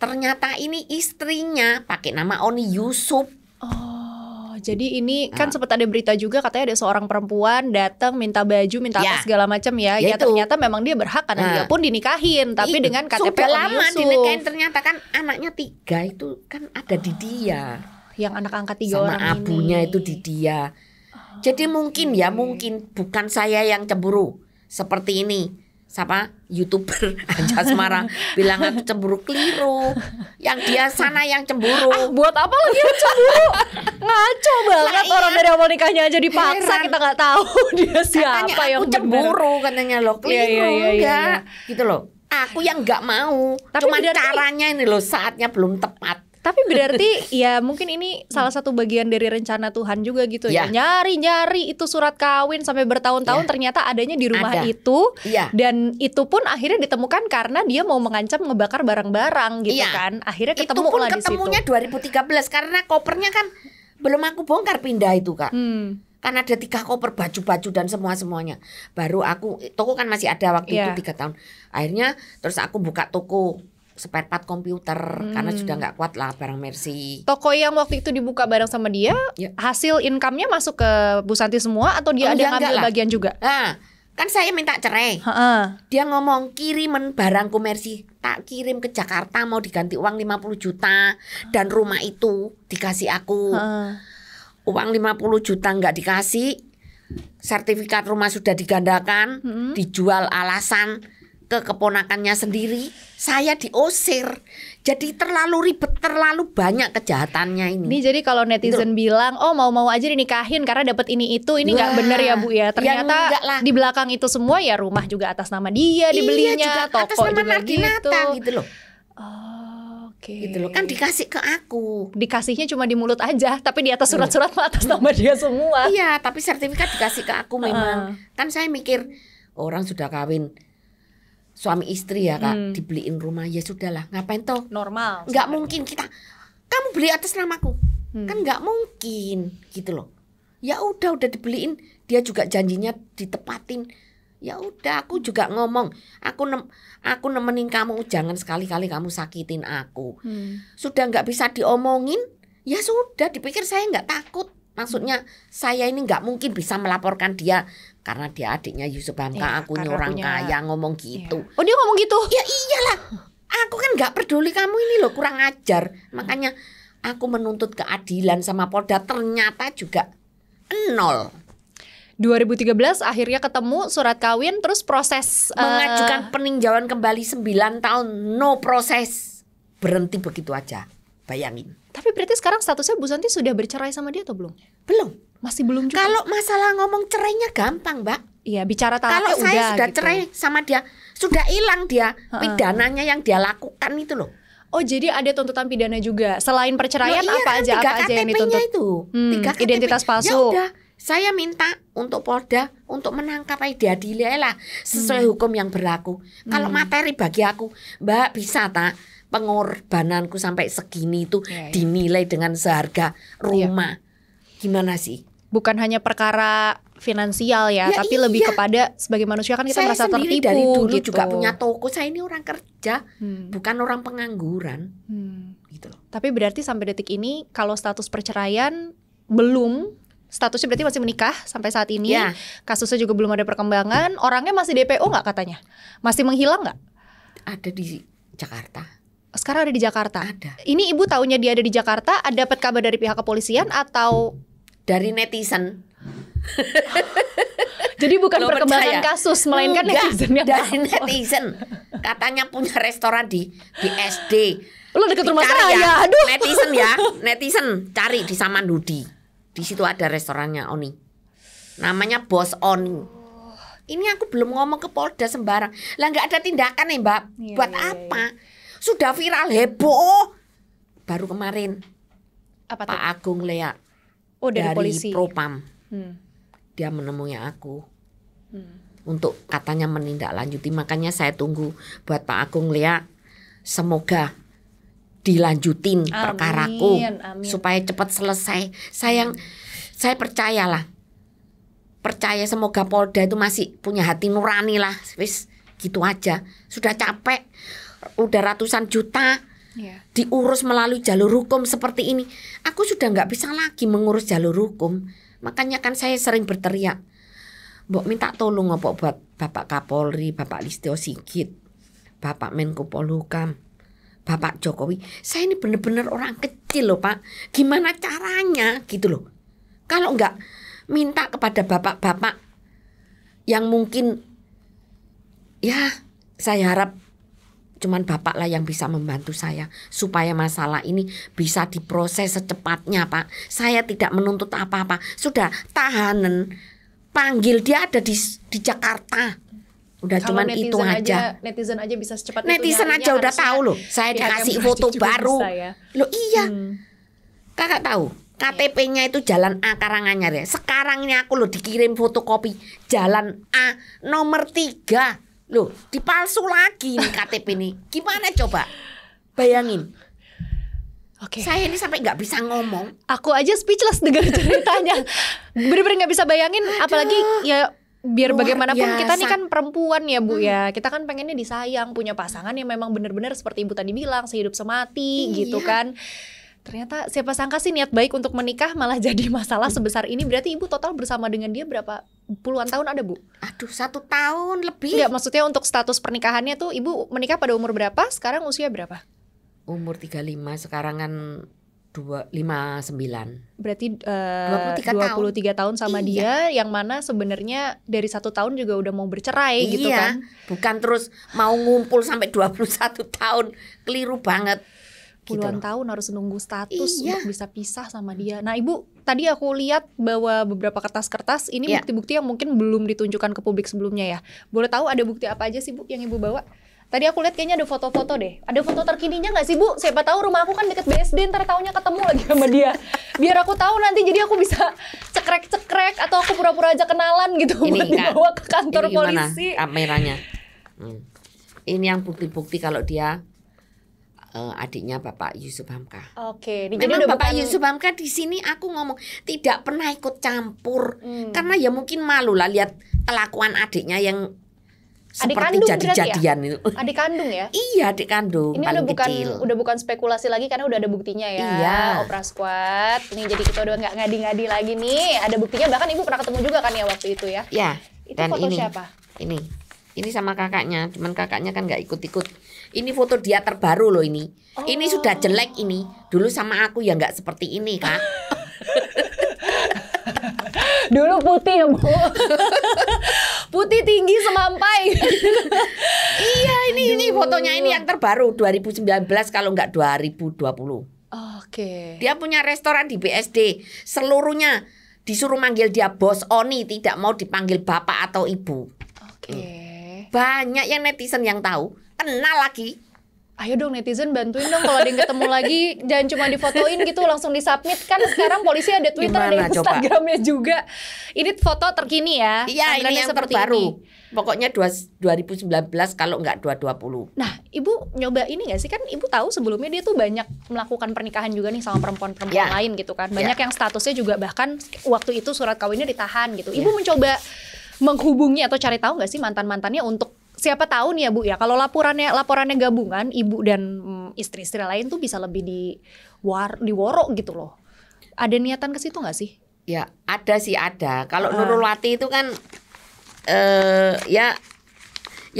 S2: ternyata ini istrinya pakai nama Oni Yusuf.
S1: Oh, jadi ini kan sempat ada berita juga katanya ada seorang perempuan datang minta baju, minta apa segala macam ya. Ya ternyata memang dia berhak karena dia pun dinikahin, tapi dengan KTP
S2: sudah
S1: Oni
S2: lama
S1: Yusuf.
S2: dinikahin, ternyata kan anaknya 3 itu kan ada di dia.
S1: Yang anak angkat 3
S2: sama
S1: orang
S2: abunya
S1: ini.
S2: itu di dia. Jadi mungkin bukan saya yang cemburu seperti ini. Siapa YouTuber Anjasmara bilang aku cemburu, keliru. Yang dia sana yang cemburu.
S1: Buat apa lagi yang cemburu? Ngaco banget orang dari awal nikahnya aja dipaksa. Kita nggak tahu dia siapa
S2: katanya
S1: yang
S2: aku cemburu katanya loh, keliru enggak gitu loh. Aku yang nggak mau.
S1: Tapi
S2: Cuman caranya ini loh saatnya belum tepat.
S1: Tapi berarti ya mungkin ini salah satu bagian dari rencana Tuhan juga gitu ya. Nyari-nyari itu surat kawin sampai bertahun-tahun ternyata adanya di rumah itu. Dan itu pun akhirnya ditemukan karena dia mau mengancam ngebakar barang-barang gitu kan. Akhirnya ketemu lah di situ.
S2: Itu pun ketemunya 2013 karena kopernya kan belum aku bongkar pindah itu Kak. Kan ada 3 koper baju-baju dan semua-semuanya. Baru toko kan masih ada waktu itu 3 tahun. Akhirnya terus aku buka toko spare part komputer karena sudah nggak kuat lah barang Mercy.
S1: Toko yang waktu itu dibuka bareng sama dia, hasil income-nya masuk ke Bu Santi semua atau dia ada ngambil bagian juga?
S2: Nah, kan saya minta cerai. Dia ngomong kirimin barangku Mercy, tak kirim ke Jakarta mau diganti uang 50 juta dan rumah itu dikasih aku. Uang 50 juta nggak dikasih, sertifikat rumah sudah digandakan, dijual alasan ke keponakannya sendiri, saya diusir. Jadi terlalu ribet, terlalu banyak kejahatannya ini.
S1: Ini jadi kalau netizen bilang, oh mau-mau aja dinikahin karena dapat ini nggak benar ya Bu ya. Ternyata di belakang itu semua ya rumah juga atas nama dia dibelinya,
S2: juga
S1: toko
S2: atas nama
S1: juga
S2: gitu loh. Gitu loh, kan dikasih ke aku.
S1: Dikasihnya cuma di mulut aja, tapi di atas surat-surat atas nama dia semua.
S2: Iya, tapi sertifikat dikasih ke aku memang. Kan saya mikir orang sudah kawin suami istri ya Kak, dibeliin rumah ya sudahlah, ngapain toh?
S1: Normal.
S2: Nggak mungkin kamu beli atas namaku, kan nggak mungkin gitu loh. Ya udah dibeliin, dia juga janjinya ditepatin. Ya udah, aku juga ngomong, aku nemenin kamu, jangan sekali-kali kamu sakitin aku. Sudah nggak bisa diomongin, ya sudah, dipikir saya nggak takut. Maksudnya saya ini nggak mungkin bisa melaporkan dia karena dia adiknya Yusuf Hamka, aku ini orang kaya ngomong gitu.
S1: Oh dia ngomong gitu?
S2: Ya iyalah, aku kan nggak peduli kamu ini loh kurang ajar. Makanya aku menuntut keadilan sama Polda, ternyata juga 0.
S1: 2013 akhirnya ketemu surat kawin, terus proses
S2: mengajukan peninjauan kembali 9 tahun, no proses, berhenti begitu aja. Bayangin.
S1: Tapi berarti sekarang statusnya Bu Santi sudah bercerai sama dia atau belum?
S2: Belum.
S1: Masih belum juga.
S2: Kalau masalah ngomong cerainya gampang, Mbak.
S1: Iya, bicara talaknya
S2: kalau saya sudah
S1: gitu.
S2: Cerai sama dia, sudah hilang dia pidananya yang dia lakukan itu loh.
S1: Oh, jadi ada tuntutan pidana juga. Selain perceraian apa aja yang dituntut?
S2: Itu. 3 KTP.
S1: Identitas palsu.
S2: Ya udah, saya minta untuk Polda untuk menangkap diadili lah sesuai hukum yang berlaku. Kalau materi bagi aku, Mbak bisa tak pengorbananku sampai segini itu dinilai dengan seharga rumah. Gimana sih?
S1: Bukan hanya perkara finansial ya, tapi lebih kepada sebagai manusia kan kita merasa tertipu.
S2: Dari dulu
S1: gitu.
S2: juga punya toko. Saya ini orang kerja, bukan orang pengangguran. Gitu loh.
S1: Tapi berarti sampai detik ini kalau status perceraian belum, statusnya berarti masih menikah sampai saat ini. Kasusnya juga belum ada perkembangan. Orangnya masih DPO nggak katanya? Masih menghilang nggak?
S2: Ada di Jakarta.
S1: Sekarang ada di Jakarta.
S2: Ada.
S1: Ini ibu taunya dia ada di Jakarta. Ada dapat kabar dari pihak kepolisian atau
S2: dari netizen?
S1: Jadi bukan perkembangan kasus, melainkan netizen yang
S2: dari netizen. Katanya punya restoran di SD.
S1: Lo deket rumah
S2: saya.
S1: Ya, aduh.
S2: Netizen cari di Samanhudi. Di situ ada restorannya Oni. Namanya Bos Oni. Ini aku belum ngomong ke Polda sembarang. Lah nggak ada tindakan nih Mbak. Buat apa? Sudah viral heboh. Baru kemarin
S1: apa
S2: Pak Agung Lea
S1: dari polisi
S2: Propam. Dia menemui aku untuk katanya menindaklanjuti. Makanya saya tunggu buat Pak Agung Lea. Semoga dilanjutin perkaraku supaya cepat selesai. Saya percayalah. Percaya semoga Polda itu masih punya hati nurani lah. Wis gitu aja. Sudah capek. Udah ratusan juta diurus melalui jalur hukum seperti ini. Aku sudah nggak bisa lagi mengurus jalur hukum. Makanya kan saya sering berteriak, Mbok minta tolong apa buat Bapak Kapolri, Bapak Listio Sigit, Bapak Menko Polhukam, Bapak Jokowi. Saya ini benar-benar orang kecil loh Pak. Gimana caranya gitu loh. Kalau nggak minta kepada bapak-bapak yang mungkin ya saya harap cuman bapak lah yang bisa membantu saya supaya masalah ini bisa diproses secepatnya Pak. Saya tidak menuntut apa-apa. Sudah tahanan, panggil dia ada di Jakarta. Udah
S1: Kalau
S2: cuman itu aja.
S1: Netizen aja bisa secepat itu.
S2: Netizen aja udah tahu loh. Saya dikasih foto baru.
S1: Ya.
S2: Loh iya. Kakak tahu KTP-nya itu Jalan A Karanganyar ya. Sekarang ini aku loh dikirim fotokopi Jalan A nomor 3. Loh dipalsu lagi nih KTP ini. Gimana coba? Bayangin.
S1: Oke.
S2: Saya ini sampai nggak bisa ngomong.
S1: Aku aja speechless dengar ceritanya. Bener-bener nggak bisa bayangin. Apalagi ya biar
S2: Luar
S1: bagaimanapun
S2: biasa.
S1: kita nih kan perempuan ya Bu ya. Kita kan pengennya disayang, punya pasangan yang memang benar-benar seperti Ibu tadi bilang, sehidup semati gitu kan. Ternyata siapa sangka sih niat baik untuk menikah malah jadi masalah sebesar ini. Berarti Ibu total bersama dengan dia berapa puluhan tahun ada Bu?
S2: Aduh 1 tahun lebih.
S1: Enggak, maksudnya untuk status pernikahannya tuh Ibu menikah pada umur berapa? Sekarang usia berapa?
S2: Umur 35, sekarang kan 59.
S1: Berarti
S2: 23
S1: tahun sama dia, yang mana sebenarnya dari 1 tahun juga udah mau bercerai gitu kan.
S2: Bukan terus mau ngumpul sampai 21 tahun. Keliru banget.
S1: Puluhan
S2: Gitu loh.
S1: tahun harus nunggu status
S2: Iya.
S1: untuk bisa pisah sama dia. Nah Ibu, tadi aku lihat bahwa beberapa kertas-kertas ini
S2: Iya.
S1: bukti-bukti yang mungkin belum ditunjukkan ke publik sebelumnya ya. Boleh tahu ada bukti apa aja sih Bu yang Ibu bawa? Tadi aku lihat kayaknya ada foto-foto deh. Ada foto terkininya nggak sih Bu? Siapa tahu rumah aku kan deket BSD, ntar taunya ketemu lagi sama dia. Biar aku tahu nanti, jadi aku bisa cekrek-cekrek atau aku pura-pura aja kenalan gitu buat
S2: Kak,
S1: dibawa ke kantor
S2: ini gimana
S1: polisi.
S2: kameranya? Ini yang bukti-bukti kalau dia adiknya Bapak Yusuf Hamka.
S1: Oke, jadi
S2: Memang
S1: udah
S2: Bapak
S1: bukan
S2: Yusuf Hamka di sini aku ngomong tidak pernah ikut campur karena ya mungkin malu lah lihat kelakuan adiknya yang
S1: adik
S2: seperti
S1: kandung berarti
S2: jadi-jadian itu.
S1: adik kandung ya.
S2: Iya, adik kandung
S1: Ini
S2: paling
S1: udah bukan
S2: kecil.
S1: spekulasi lagi karena udah ada buktinya ya.
S2: Iya.
S1: Opera Squad. Nih jadi kita udah nggak ngadi-ngadi lagi nih. Ada buktinya, bahkan Ibu pernah ketemu juga kan ya waktu itu ya.
S2: Ya,
S1: Itu
S2: dan
S1: foto
S2: ini
S1: siapa?
S2: ini sama kakaknya, cuman kakaknya kan nggak ikut-ikut. Ini foto dia terbaru loh ini. Ini sudah jelek ini. Dulu sama aku ya nggak seperti ini, Kak.
S1: Dulu putih ya Bu. Putih tinggi semampai.
S2: Iya, ini fotonya ini yang terbaru 2019 kalau nggak 2020.
S1: Oke.
S2: Dia punya restoran di BSD. Seluruhnya disuruh manggil dia Bos Oni, tidak mau dipanggil bapak atau ibu.
S1: Oke.
S2: Banyak yang netizen yang tahu, kenal lagi.
S1: Ayo dong netizen bantuin dong kalau ada yang ketemu lagi, jangan cuma difotoin gitu langsung disubmit. Kan sekarang polisi ada Twitter,
S2: Gimana,
S1: ada
S2: coba?
S1: Instagramnya juga. Ini foto terkini ya.
S2: Iya, ini
S1: Tampilannya
S2: yang
S1: seperti
S2: terbaru.
S1: ini.
S2: Pokoknya 2019 kalau nggak 2020.
S1: Nah, Ibu nyoba ini gak sih? Kan Ibu tahu sebelumnya dia tuh banyak melakukan pernikahan juga nih sama perempuan-perempuan
S2: Ya.
S1: lain gitu kan. Banyak yang statusnya juga bahkan waktu itu surat kawinnya ditahan gitu.
S2: Ya.
S1: Ibu mencoba menghubungi atau cari tahu gak sih mantan-mantannya untuk siapa tahu nih ya Bu ya, kalau laporannya gabungan ibu dan istri-istri lain tuh bisa lebih diworok gitu loh. Ada niatan ke situ gak sih?
S2: Ya, ada sih ada. Kalau Nurulwati itu kan ya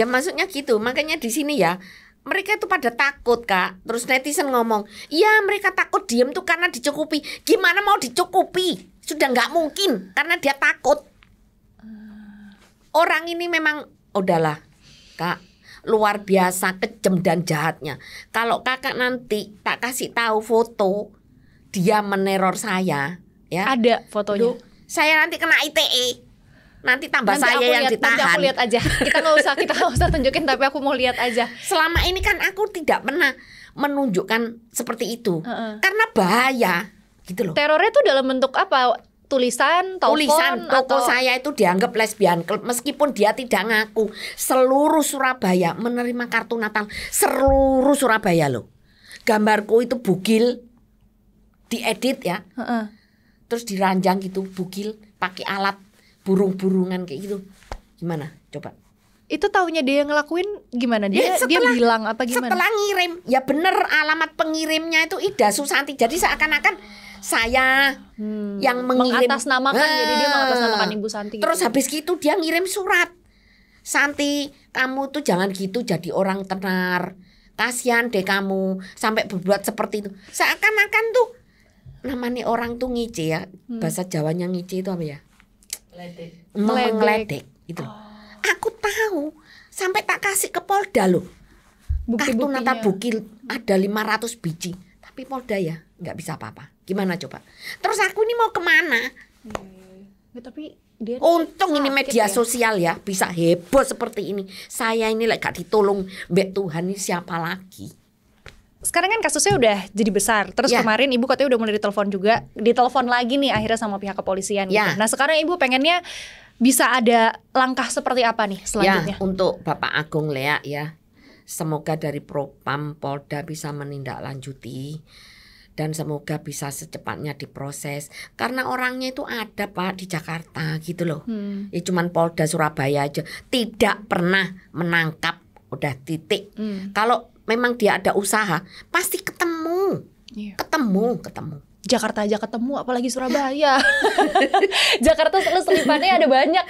S2: maksudnya gitu. Makanya di sini ya mereka itu pada takut, Kak. Terus netizen ngomong, "Iya, mereka takut diem tuh karena dicukupi." Gimana mau dicukupi? Sudah nggak mungkin karena dia takut. Orang ini memang udahlah, Kak. Luar biasa kejam dan jahatnya. Kalau Kakak nanti tak kasih tahu foto dia meneror saya, ya.
S1: Ada fotonya.
S2: Duh, saya nanti kena ITE. Nanti tambah
S1: Nanti
S2: saya
S1: aku
S2: yang
S1: lihat,
S2: ditahan.
S1: Nanti aku lihat aja. Kita nggak usah tunjukin, tapi aku mau lihat aja.
S2: Selama ini kan aku tidak pernah menunjukkan seperti itu. Karena bahaya gitu loh.
S1: Terornya tuh dalam bentuk apa? Tulisan, telepon,
S2: Tulisan toko
S1: atau
S2: saya itu dianggap lesbian club meskipun dia tidak ngaku. Seluruh Surabaya menerima kartu Natal. Seluruh Surabaya loh. Gambarku itu bugil diedit ya. Terus diranjang gitu bugil pakai alat burung-burungan kayak gitu. Gimana? Coba.
S1: itu taunya dia yang ngelakuin gimana? Dia bilang apa gimana?
S2: Setelah ngirim, ya bener alamat pengirimnya itu Ida Susanti. Jadi seakan-akan saya yang mengirim,
S1: mengatasnamakan, jadi dia mengatasnamakan Ibu Santi.
S2: Terus habis gitu dia ngirim surat, "Santi, kamu tuh jangan gitu jadi orang tenar. Kasihan deh kamu sampai berbuat seperti itu." Seakan-akan tuh namanya orang tuh ngice ya. Bahasa Jawanya ngice itu apa ya? Meledek itu. Aku tahu, sampai tak kasih ke Polda loh. Kartu Natal bukil ada 500 biji. Tapi Polda ya nggak bisa apa-apa. Gimana coba? Terus aku ini mau kemana?
S1: tapi dia
S2: untung ini
S1: sakit
S2: media
S1: ya.
S2: sosial ya bisa heboh seperti ini. Saya ini gak ditolong mbak Tuhan, ini siapa lagi?
S1: Sekarang kan kasusnya udah jadi besar. Terus
S2: Ya.
S1: kemarin ibu katanya udah mulai ditelepon juga, ditelepon lagi nih akhirnya sama pihak kepolisian gitu.
S2: Ya.
S1: Nah sekarang ibu pengennya bisa ada langkah seperti apa nih selanjutnya?
S2: Ya, untuk Bapak Agung Lea ya, semoga dari Propam Polda bisa menindaklanjuti dan semoga bisa secepatnya diproses karena orangnya itu ada Pak di Jakarta gitu loh. Ya cuman Polda Surabaya aja tidak pernah menangkap, udah titik. Kalau memang dia ada usaha pasti ketemu.
S1: Iya.
S2: Ketemu.
S1: Jakarta aja ketemu, apalagi Surabaya. Jakarta selipannya ada banyak.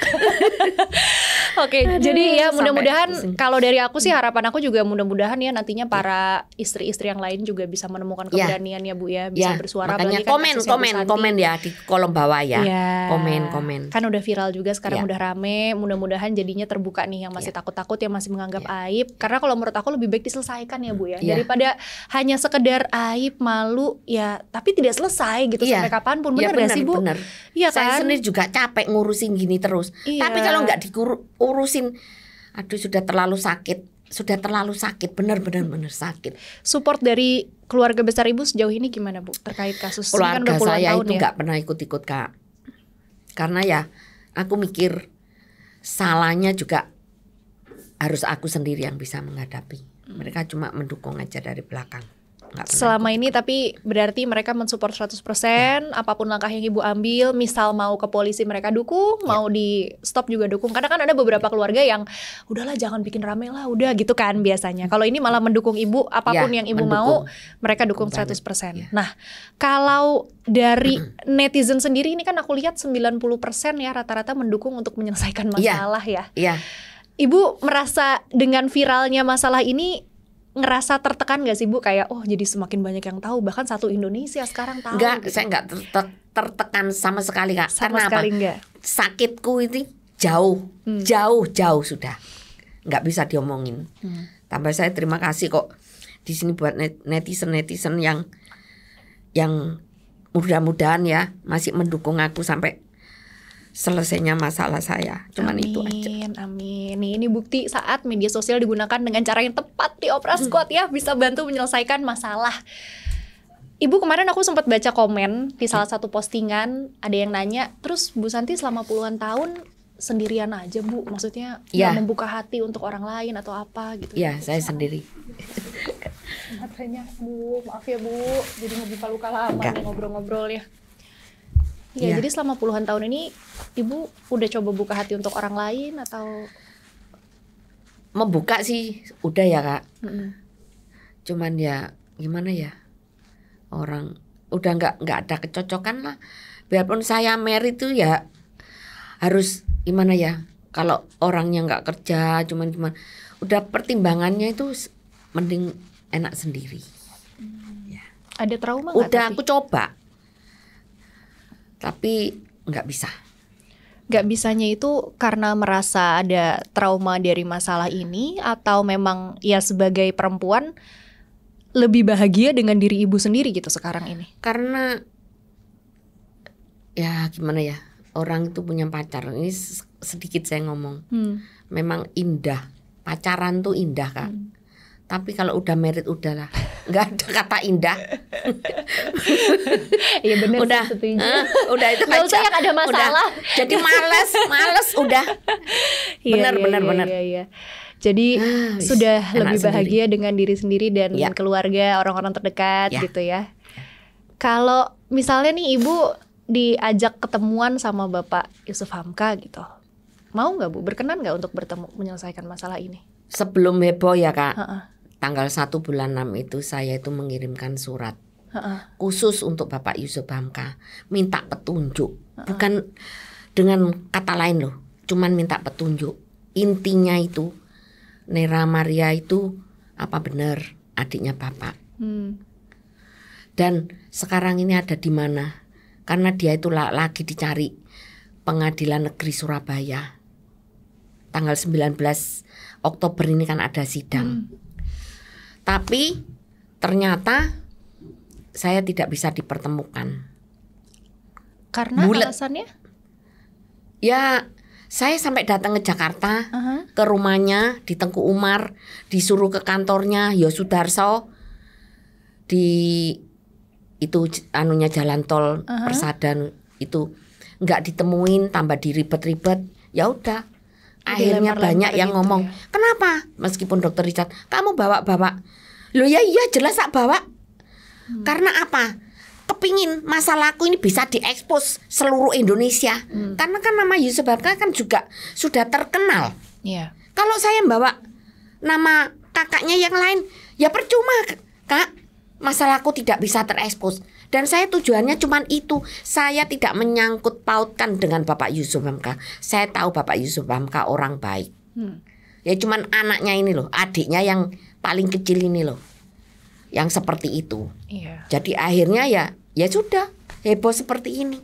S1: Oke, jadi ya mudah-mudahan kalau dari aku sih harapan aku juga mudah-mudahan ya nantinya para istri-istri yang lain juga bisa menemukan keberanian ya Bu ya, bisa bersuara.
S2: Makanya
S1: apalagi kan
S2: komen ya di kolom bawah ya.
S1: Ya,
S2: Komen.
S1: Kan udah viral juga sekarang,
S2: Ya.
S1: udah rame. Mudah-mudahan jadinya terbuka nih yang masih takut-takut, yang masih menganggap aib. Karena kalau menurut aku lebih baik diselesaikan ya Bu ya, daripada hanya sekedar aib, malu ya, tapi tidak selesai gitu sampai kapanpun. Bener gak sih Bu?
S2: Bener.
S1: Iya
S2: Saya
S1: kan?
S2: sendiri juga capek ngurusin gini terus.
S1: Iya.
S2: Tapi kalau nggak diurusin, aduh sudah terlalu sakit, bener sakit.
S1: Support dari keluarga besar Ibu sejauh ini gimana Bu terkait kasus ini? Kan
S2: Keluarga
S1: udah puluhan
S2: saya
S1: tahun
S2: itu
S1: ya.
S2: nggak pernah ikut-ikut Kak, karena ya aku mikir salahnya juga harus aku sendiri yang bisa menghadapi. Mereka cuma mendukung aja dari belakang. Nggak pernah
S1: Selama ini tapi berarti mereka mensupport 100%, apapun langkah yang Ibu ambil, misal mau ke polisi mereka dukung, mau di stop juga dukung. Karena kan ada beberapa keluarga yang udahlah jangan bikin rame lah, udah gitu kan biasanya. Kalau ini malah mendukung Ibu, apapun yang Ibu mau, mereka dukung 100%. Nah, kalau dari netizen sendiri ini kan aku lihat 90% ya rata-rata mendukung untuk menyelesaikan masalah ya.
S2: Iya.
S1: Ibu merasa dengan viralnya masalah ini ngerasa tertekan gak sih Bu, kayak oh jadi semakin banyak yang tahu, bahkan satu Indonesia sekarang tahu?
S2: Enggak,
S1: gitu.
S2: saya enggak tertekan sama sekali Kak.
S1: Sama
S2: Karena
S1: sekali
S2: apa?
S1: enggak.
S2: Sakitku ini jauh sudah nggak bisa diomongin. Tambah saya terima kasih kok di sini buat netizen yang mudah-mudahan ya masih mendukung aku sampai selesainya masalah saya. Cuman itu aja.
S1: Amin. Nih, ini bukti saat media sosial digunakan dengan cara yang tepat di Opera Squad ya, bisa bantu menyelesaikan masalah. Ibu, kemarin aku sempat baca komen di salah satu postingan, ada yang nanya, terus Bu Santi selama puluhan tahun sendirian aja Bu? Maksudnya nggak membuka hati untuk orang lain atau apa gitu?
S2: Iya, saya sendiri.
S1: Matanya Bu, maaf ya Bu, jadi ngebuka luka lama nih ngobrol-ngobrol ya. Ya, jadi selama puluhan tahun ini Ibu udah coba buka hati untuk orang lain atau?
S2: Membuka sih udah ya Kak. Cuman ya gimana ya, orang udah nggak ada kecocokan lah. Biarpun saya married tuh ya harus gimana ya, kalau orangnya nggak kerja cuman udah pertimbangannya itu mending enak sendiri. Ya.
S1: Ada trauma nggak?
S2: Udah aku coba tapi nggak bisa.
S1: Nggak bisanya itu karena merasa ada trauma dari masalah ini, atau memang ya sebagai perempuan lebih bahagia dengan diri Ibu sendiri gitu sekarang ini?
S2: Karena ya gimana ya, orang itu punya pacar, ini sedikit saya ngomong, memang indah, pacaran tuh indah Kak. Tapi kalau udah married udahlah, nggak ada kata indah.
S1: Iya benar,
S2: udah, udah itu
S1: nggak
S2: aja.
S1: usah yang ada masalah.
S2: Udah. Jadi males udah. Bener.
S1: Iya. Jadi sudah lebih bahagia
S2: sendiri
S1: dengan diri sendiri dan keluarga, orang-orang terdekat gitu ya. Kalau misalnya nih Ibu diajak ketemuan sama Bapak Yusuf Hamka gitu, mau nggak Bu, berkenan nggak untuk bertemu menyelesaikan masalah ini?
S2: Sebelum heboh ya Kak, tanggal 1 bulan 6 itu saya itu mengirimkan surat khusus untuk Bapak Yusuf Hamka, minta petunjuk, bukan dengan kata lain loh, cuman minta petunjuk. Intinya itu Nera Maria itu apa benar adiknya Bapak? Dan sekarang ini ada di mana? Karena dia itu lagi dicari Pengadilan Negeri Surabaya. Tanggal 19 Oktober ini kan ada sidang. Tapi ternyata saya tidak bisa dipertemukan.
S1: Karena alasannya?
S2: Ya, saya sampai datang ke Jakarta, ke rumahnya di Tengku Umar, disuruh ke kantornya Yosudarso di itu anunya jalan tol Persada itu, nggak ditemuin, tambah diribet-ribet. Ya udah, akhirnya banyak yang
S1: gitu
S2: ngomong,
S1: ya.
S2: kenapa? Meskipun dokter Richard, kamu bawa-bawa. Loh ya iya jelas tak bawa. Karena apa? Kepingin masalahku ini bisa diekspos seluruh Indonesia. Karena kan nama Yusuf Hamka kan juga sudah terkenal.
S1: Iya.
S2: Kalau saya bawa nama kakaknya yang lain, ya percuma, Kak. Masalahku tidak bisa terekspos. Dan saya tujuannya cuma itu. Saya tidak menyangkut pautkan dengan Bapak Yusuf Hamka. Saya tahu Bapak Yusuf Hamka orang baik. Ya cuman anaknya ini loh, adiknya yang paling kecil ini loh, yang seperti itu.
S1: Iya.
S2: Jadi akhirnya ya sudah heboh seperti ini.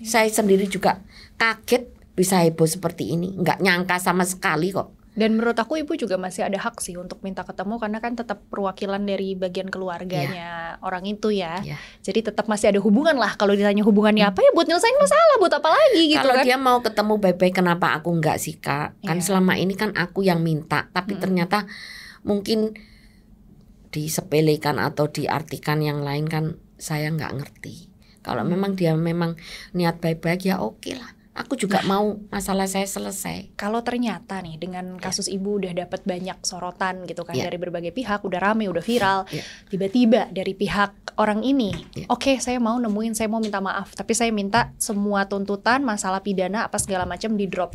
S2: Saya sendiri juga kaget bisa heboh seperti ini. Nggak nyangka sama sekali kok.
S1: Dan menurut aku ibu juga masih ada hak sih untuk minta ketemu, karena kan tetap perwakilan dari bagian keluarganya orang itu ya. Jadi tetap masih ada hubungan lah. Kalau ditanya hubungannya apa, ya buat nyelesain masalah, buat apa lagi gitu
S2: Kalau
S1: kan.
S2: dia mau ketemu baik-baik, kenapa aku nggak sih, Kak? Kan selama ini kan aku yang minta, tapi ternyata mungkin disepelekan atau diartikan yang lain kan saya nggak ngerti. Kalau memang dia memang niat baik-baik ya oke lah. Aku juga mau masalah saya selesai.
S1: Kalau ternyata nih dengan kasus ibu udah dapat banyak sorotan gitu kan dari berbagai pihak, udah rame, udah viral, tiba-tiba dari pihak orang ini, oke, saya mau nemuin, saya mau minta maaf, tapi saya minta semua tuntutan masalah pidana apa segala macam di drop.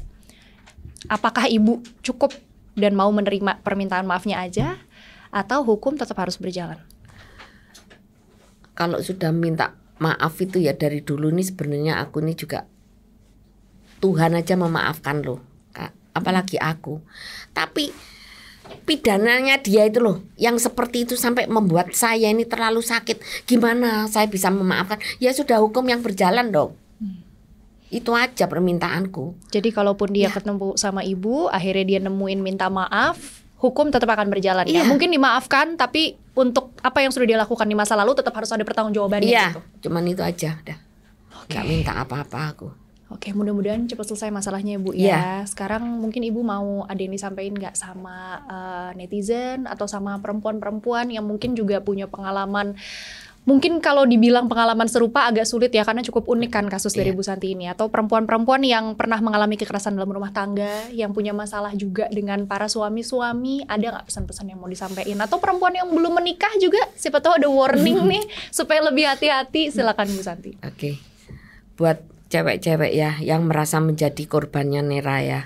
S1: Apakah ibu cukup dan mau menerima permintaan maafnya aja, atau hukum tetap harus berjalan?
S2: Kalau sudah minta maaf itu ya dari dulu nih sebenarnya aku nih juga Tuhan aja memaafkan loh, Kak. Apalagi aku. Tapi pidananya dia itu loh, yang seperti itu sampai membuat saya ini terlalu sakit. Gimana saya bisa memaafkan? Ya sudah, hukum yang berjalan dong. Itu aja permintaanku.
S1: Jadi kalaupun dia ketemu sama ibu, akhirnya dia nemuin minta maaf, hukum tetap akan berjalan ya. Mungkin dimaafkan, tapi untuk apa yang sudah dia lakukan di masa lalu tetap harus ada pertanggungjawabannya gitu.
S2: Cuman itu aja udah. Gak minta apa-apa aku.
S1: Oke, mudah-mudahan cepat selesai masalahnya Bu ya. Sekarang mungkin Ibu mau ada yang disampaikan nggak sama netizen atau sama perempuan-perempuan yang mungkin juga punya pengalaman. Mungkin kalau dibilang pengalaman serupa agak sulit ya, karena cukup unik kan kasus dari Bu Santi ini. Atau perempuan-perempuan yang pernah mengalami kekerasan dalam rumah tangga, yang punya masalah juga dengan para suami-suami. Ada nggak pesan-pesan yang mau disampaikan? Atau perempuan yang belum menikah juga, siapa tahu ada warning nih supaya lebih hati-hati. Silakan Bu Santi.
S2: Oke. Buat cewek-cewek ya yang merasa menjadi korbannya Nera ya,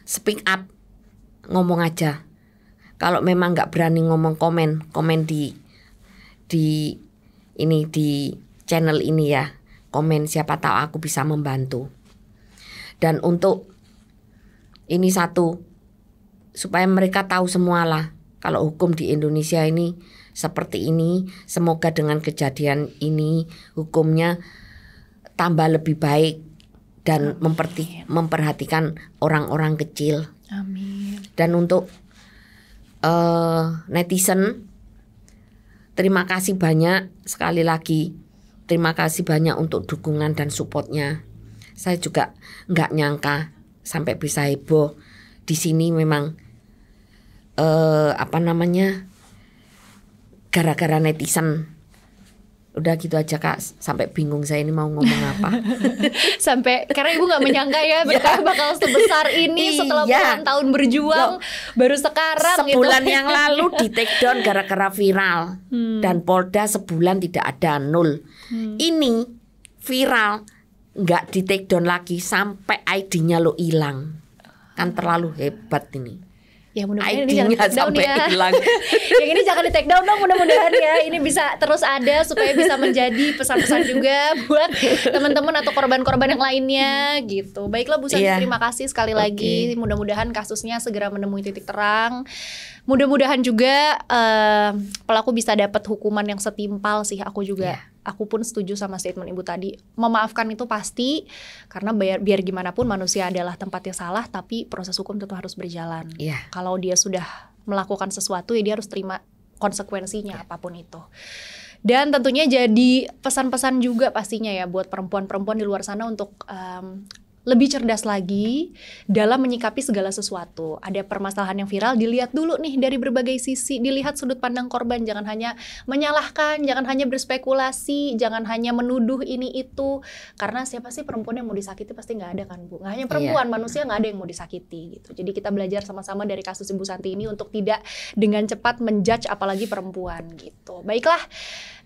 S2: speak up, ngomong aja. Kalau memang nggak berani ngomong, komen di ini di channel ini ya, komen, siapa tahu aku bisa membantu. Dan untuk ini satu, supaya mereka tahu semualah kalau hukum di Indonesia ini seperti ini. Semoga dengan kejadian ini hukumnya tambah lebih baik dan memperhatikan orang-orang kecil.
S1: Amin.
S2: Dan untuk netizen, terima kasih banyak sekali lagi. Terima kasih banyak untuk dukungan dan supportnya. Saya juga nggak nyangka sampai bisa heboh di sini. Memang gara-gara netizen. Udah gitu aja Kak, sampai bingung saya ini mau ngomong apa.
S1: Sampai karena Ibu nggak menyangka ya berkah bakal sebesar ini setelah puluhan tahun berjuang. Baru sekarang
S2: sebulan yang lalu di take down gara-gara viral. Dan Polda sebulan tidak ada, 0. Ini viral nggak di take down lagi sampai ID-nya lo hilang. Kan terlalu hebat ini.
S1: Ya mudah-mudahan ini jangan di take down ya. Yang ini jangan di take down dong, mudah-mudahan ya. Ini bisa terus ada supaya bisa menjadi pesan-pesan juga buat teman-teman atau korban-korban yang lainnya gitu. Baiklah Bu Santi, terima kasih sekali lagi. Mudah-mudahan kasusnya segera menemui titik terang. Mudah-mudahan juga pelaku bisa dapat hukuman yang setimpal sih. Aku juga aku pun setuju sama statement Ibu tadi. Memaafkan itu pasti, karena biar gimana pun manusia adalah tempatnya salah, tapi proses hukum tentu harus berjalan. Kalau dia sudah melakukan sesuatu ya dia harus terima konsekuensinya apapun itu. Dan tentunya jadi pesan-pesan juga pastinya ya buat perempuan-perempuan di luar sana untuk lebih cerdas lagi dalam menyikapi segala sesuatu. Ada permasalahan yang viral, dilihat dulu nih dari berbagai sisi, dilihat sudut pandang korban, jangan hanya menyalahkan, jangan hanya berspekulasi, jangan hanya menuduh ini itu. Karena siapa sih perempuan yang mau disakiti, pasti nggak ada kan Bu. Nggak hanya perempuan, manusia nggak ada yang mau disakiti gitu. Jadi kita belajar sama-sama dari kasus Ibu Santi ini untuk tidak dengan cepat menjudge apalagi perempuan gitu. Baiklah,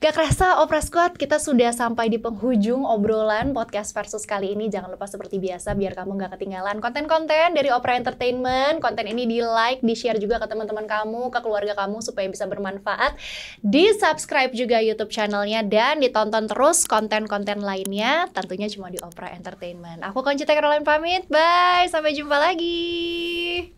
S1: gak kerasa Opera Squad, kita sudah sampai di penghujung obrolan podcast versus kali ini. Jangan lupa seperti biasa, biar kamu gak ketinggalan konten-konten dari Opera Entertainment. Konten ini di like, di share juga ke teman-teman kamu, ke keluarga kamu supaya bisa bermanfaat. Di subscribe juga YouTube channelnya dan ditonton terus konten-konten lainnya, tentunya cuma di Opera Entertainment. Aku Conchita Caroline pamit, bye, sampai jumpa lagi.